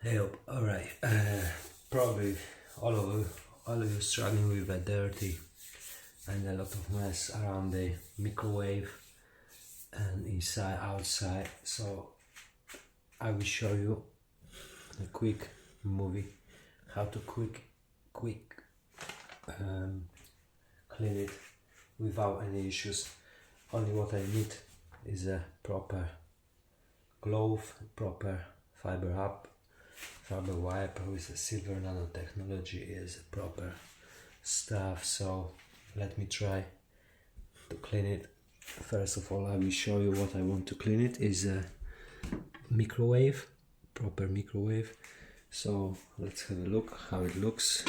Hey up, alright. Probably all of you struggling with a dirty and a lot of mess around the microwave and inside, outside. So I will show you a quick movie how to quick clean it without any issues. Only what I need is a proper glove, proper fiber wipe with a silver nanotechnology is proper stuff. So let me try to clean it. First of all, I will show you what I want to clean. It is a microwave, proper microwave. So let's have a look how it looks.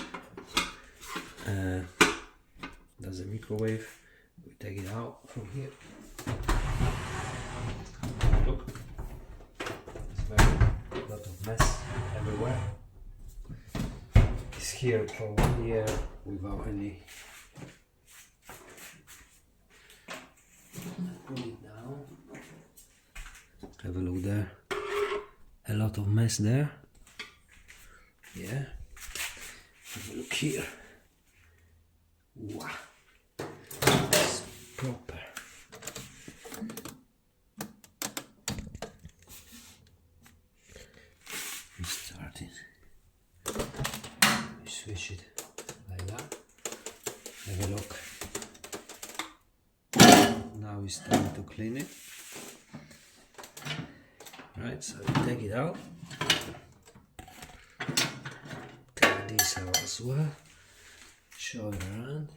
That's a microwave. We take it out from here. Look, it's very lot of mess everywhere. It's here for 1 year without any. Put it down. Have a look there. A lot of mess there. Yeah. Have a look here. Wow. It's proper. We start it. We switch it like that. Have a look. Now it's time to clean it. Right, so we take it out. Take this out as well. Show it around.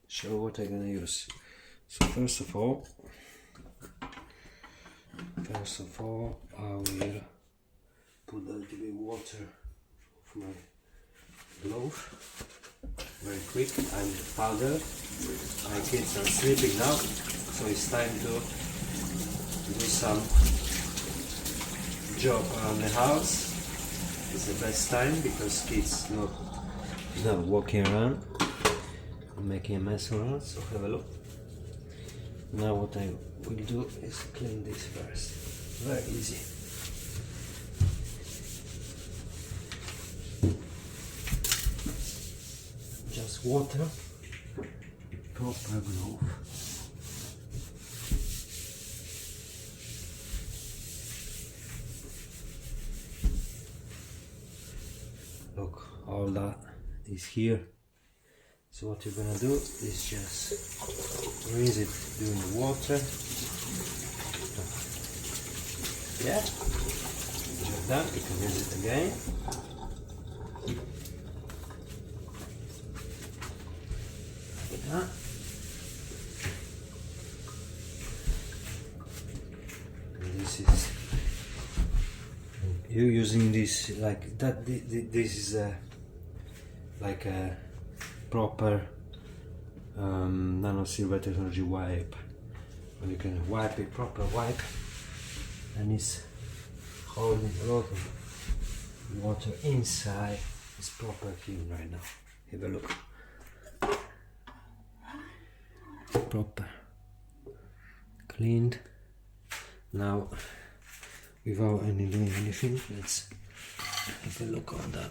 Show what I'm gonna use. So first of all, I will put a little bit water of my glove. Very quick. I'm powdered. My kids are sleeping now, so it's time to do some job around the house. It's the best time because kids not walking around and making a mess around. So have a look. Now what I will do is clean this first. Very easy. Just water, proper glove. Look, all that is here. So what you're gonna do is just rinse it during the water. Yeah, just done. You can rinse it again. Like that. And this is you using this like that. This is like a proper nano silver technology wipe. And you can wipe it, proper wipe, and it's holding a lot of water inside. It's proper clean right now. Have a look. Proper cleaned. Now without doing anything, let's have a look on that.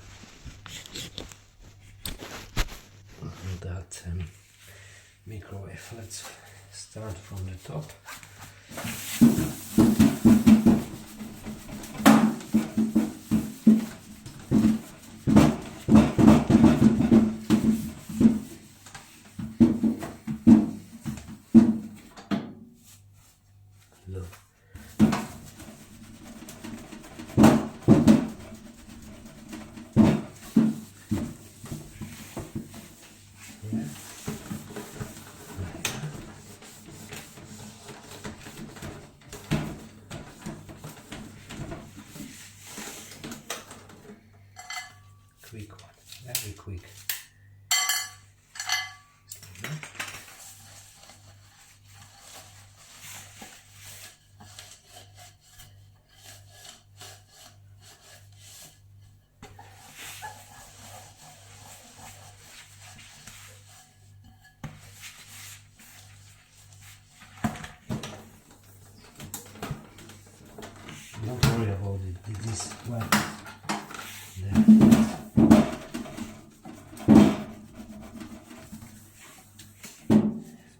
Microwave. Let's start from the top. Look. Quick one, very quick. Don't worry about it. It is wet.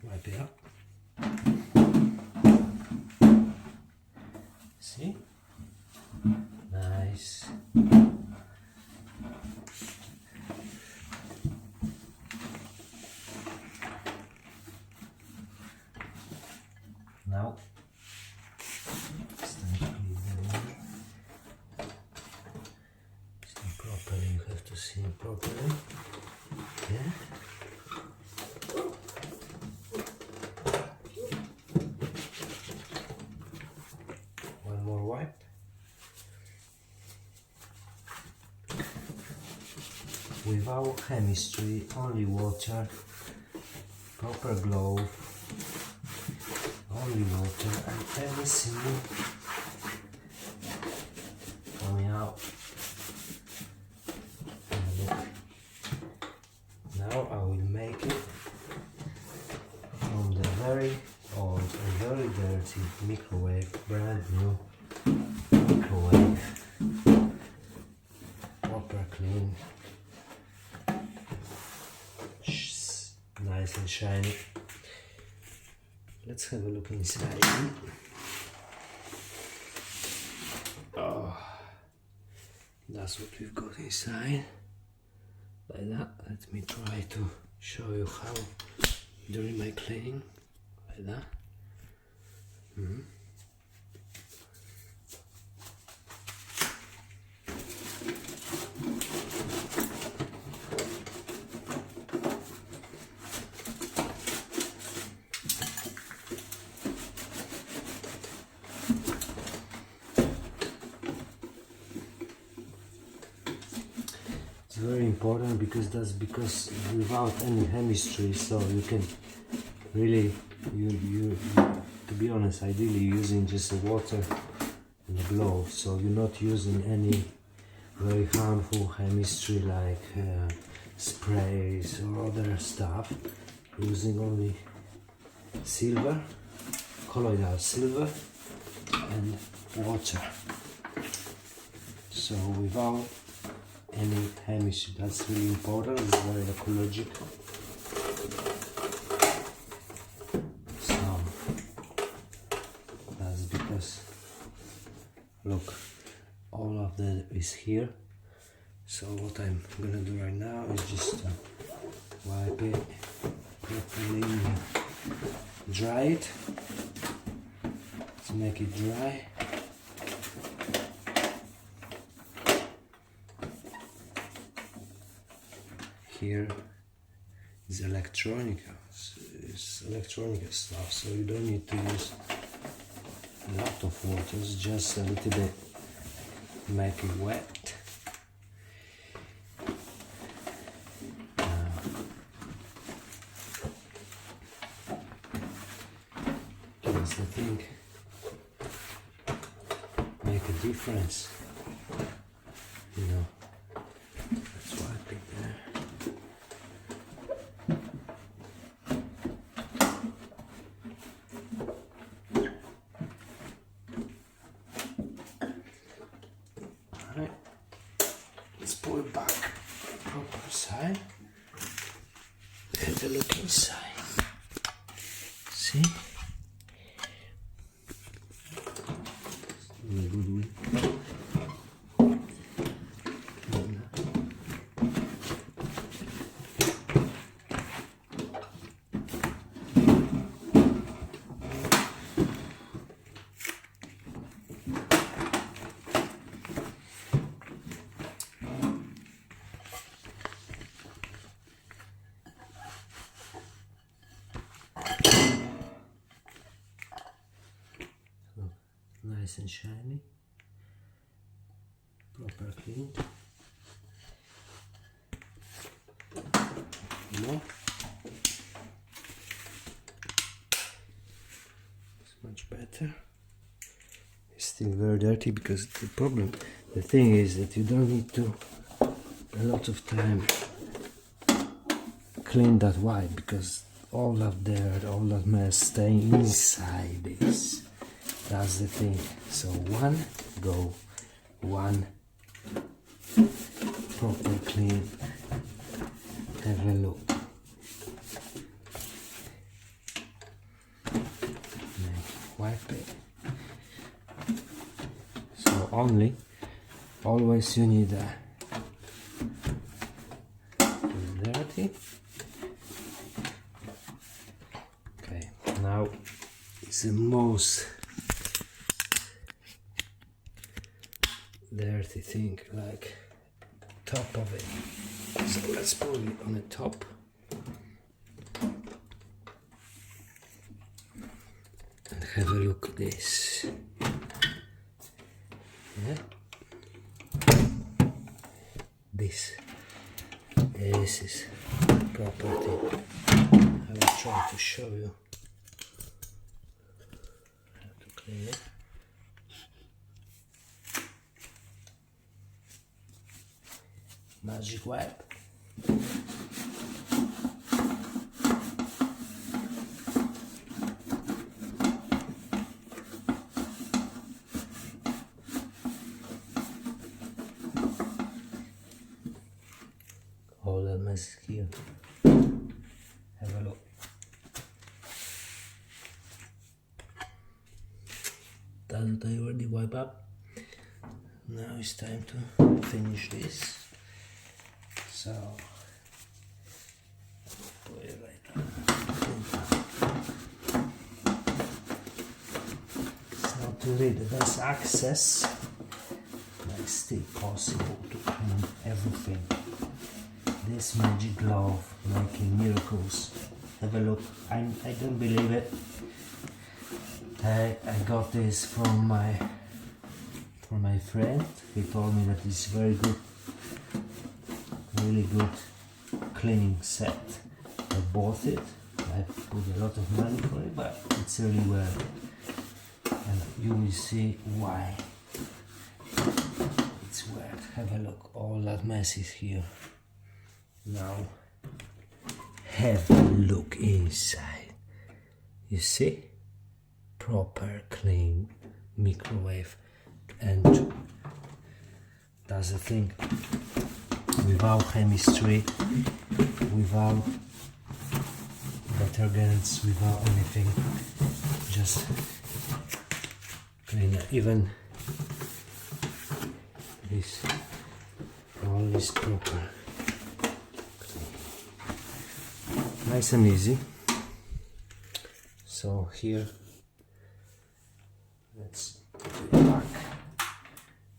Wipe it up. See? Nice. Now it's time to clean the water. See properly, you have to see it properly. Yeah. One more wipe. Without chemistry, only water, proper glove, only water, and everything coming out. And look. Now I will make it from the very old and very dirty microwave, brand new microwave, proper clean, nice and shiny. Let's have a look inside. Oh, that's what we've got inside. Like that. Let me try to show you how during my cleaning. Like that. Very important because without any chemistry, so you can really you to be honest, ideally using just the water and the glove, so you're not using any very harmful chemistry like sprays or other stuff. Using only silver, colloidal silver, and water. So without any chemistry, that's really important. It's very ecological. So that's because look, all of that is here. So what I'm gonna do right now is just wipe it properly, dry it, to make it dry. Here is electronic stuff, so you don't need to use a lot of water, just a little bit, make it wet. That's the thing, make a difference, you know. Let's wipe it there. Alright, let's pull it back proper side. Have a look inside. See? In a good way. Nice and shiny, proper clean. More. It's much better. It's still very dirty because the thing is that you don't need to a lot of time clean that white, because all that dirt, all that mess stay inside this. That's the thing. So one go, one clean. Have a look. Wipe it. So always you need dirty. Okay, now it's the most dirty thing, like top of it. So let's put it on the top. And have a look at this. Yeah. This is property. I will try to show you how to clean it. Magic wipe. All that mess here. Have a look. That I already wipe up. Now it's time to finish this. So put it right there. It's not really the best access, but it's still possible to clean everything. This magic glove making miracles. Have a look. I don't believe it. I got this from my friend. He told me that it's very good, really good cleaning set. I bought it. I put a lot of money for it, but it's really worth it. And you will see why it's worth. Have a look. All that mess is here. Now have a look inside. You see? Proper clean microwave, and that's the thing. Without chemistry, without detergents, without anything, just clean it. Even this, all is proper. Nice and easy. So here, let's put it back.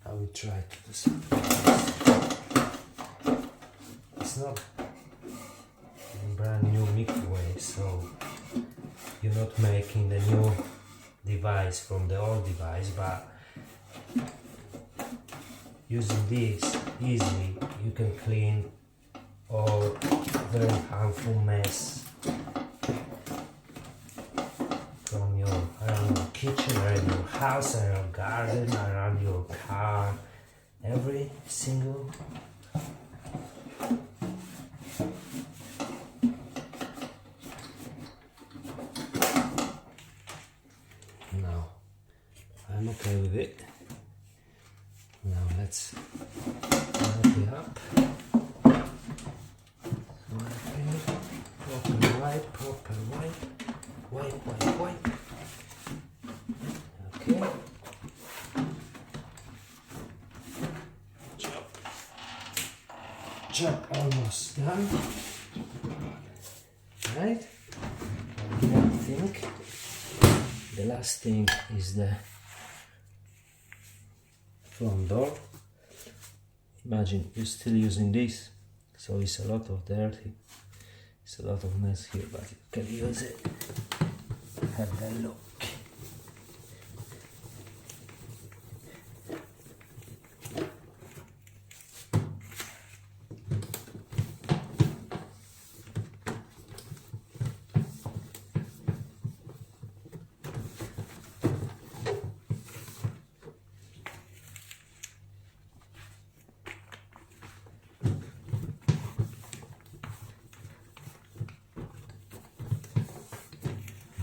I will try to do something. It's not a brand new microwave, so you're not making the new device from the old device, but using this easily, you can clean all very harmful mess from around your kitchen, around your house, around your garden, around your car, every single now. I'm okay with it. Now let's wrap it up. Proper wipe. Okay. Job almost done. Right? I think the last thing is the front door. Imagine you're still using this, so it's a lot of dirty. It's a lot of mess here, but you can use it. Have a look.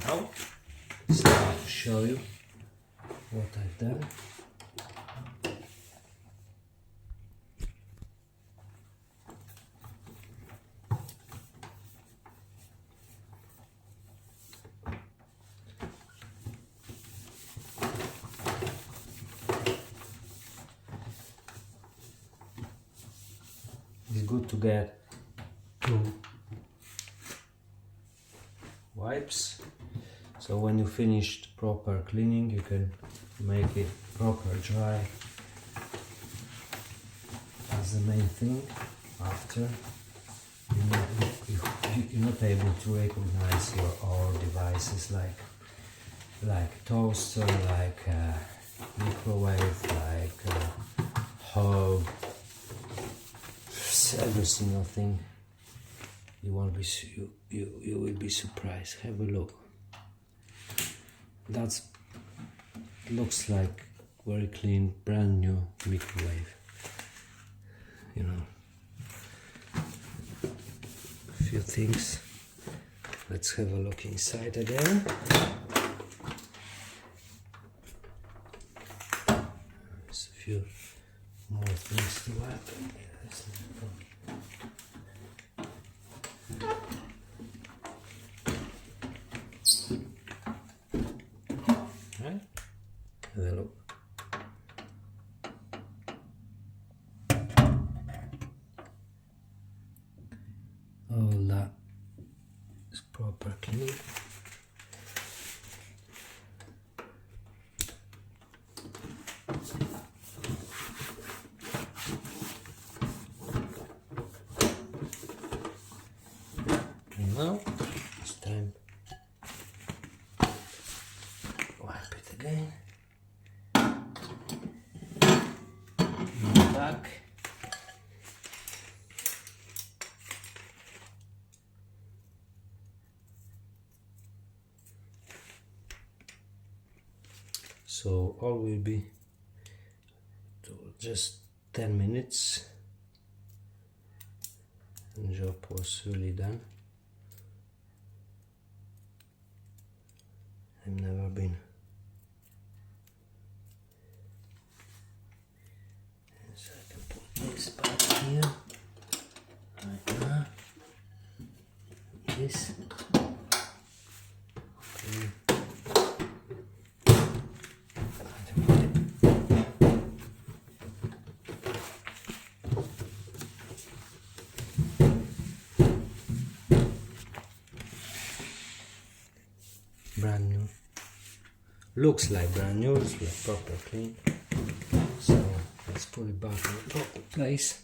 Now, start to show you what I've done. it's good to get 2 wipes, so when you finished proper cleaning you can make it proper dry. That's the main thing. After you're not able to recognize your old devices like toaster, like microwave, like hob, every single thing. You won't be you will be surprised. Have a look. That looks like very clean, brand new microwave. You know, a few things. Let's have a look inside again. There's a few more things to happen. Right? Have a look. All that is proper clean. And now it's time to wipe it again. And back. So all will be just 10 minutes and job was really done. I've never been so I can put this back here right now. This okay. Brand new. Looks like brand new, it's like proper clean. So let's put it back in the proper place.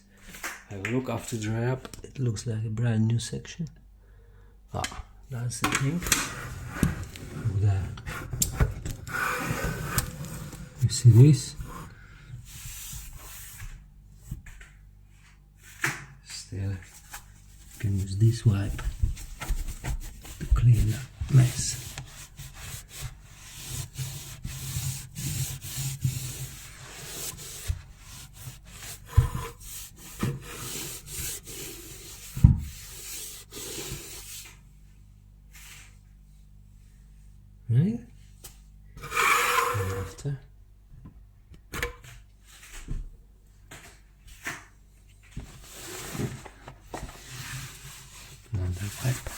Have a look after dry up. It looks like a brand new section. Ah, that's the thing. There. You see this? Still, you can use this wipe to clean that mess. Right? And after. Another wipe.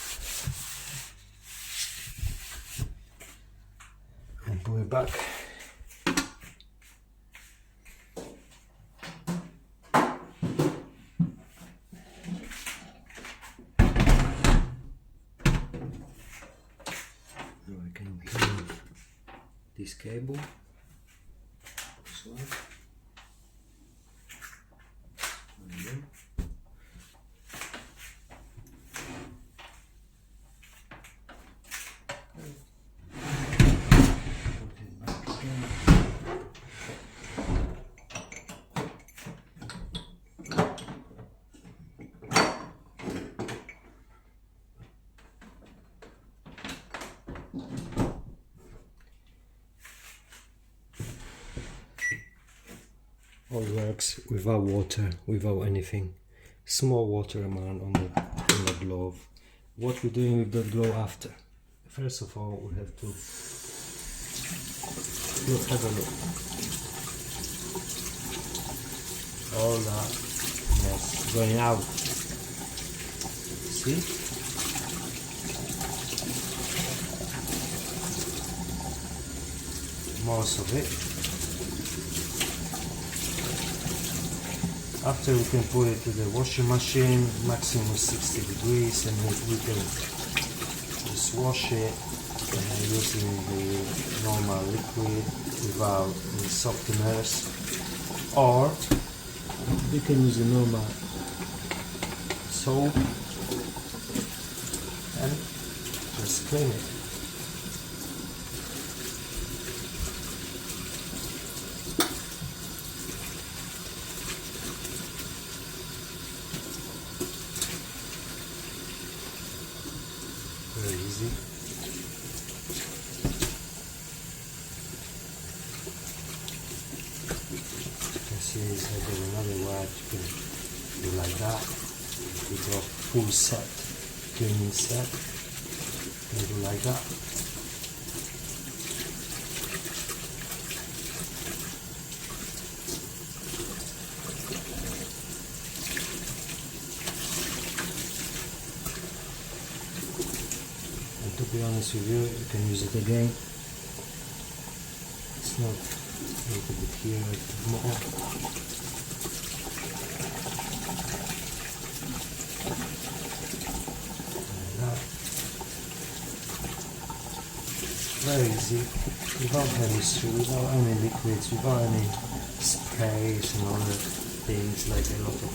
And put it back. Now I can clean this cable. This one. And then. Put it back again. All works without water, without anything. Small water amount on the glove. What we're doing with the glove after? First of all, we have to look. Have a look. All that mess going out. See? Most of it. After we can put it to the washing machine, maximum 60 degrees, and we can just wash it using the normal liquid without the softeners, or we can use the normal soap and just clean it. Very easy. You can see I got another wipe. You can do like that. We got full set, cleaning set. You can do like that. And to be honest with you, you can use it again. It's not a little bit here, a bit more. Like that. Very easy, without chemistry, without any liquids, without any sprays and other things like a lot of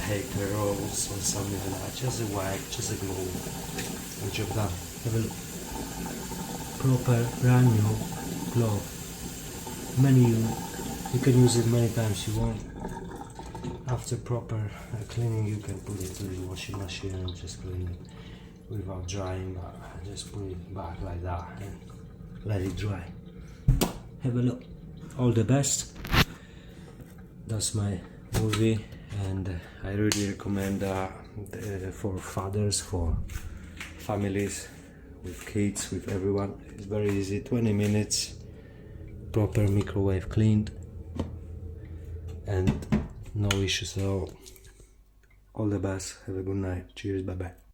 paper rolls or something like that. Just a wipe, just a glove, and job done. Have a proper brand new glove. You can use it many times you want. After proper cleaning, you can put it to the washing machine and just clean it without drying, but just put it back like that and let it dry. Have a look. All the best. That's my movie, and I really recommend for fathers, for families with kids, with everyone. It's very easy, 20 minutes, proper microwave cleaned, and no issues at all. All the best. Have a good night. Cheers. Bye bye.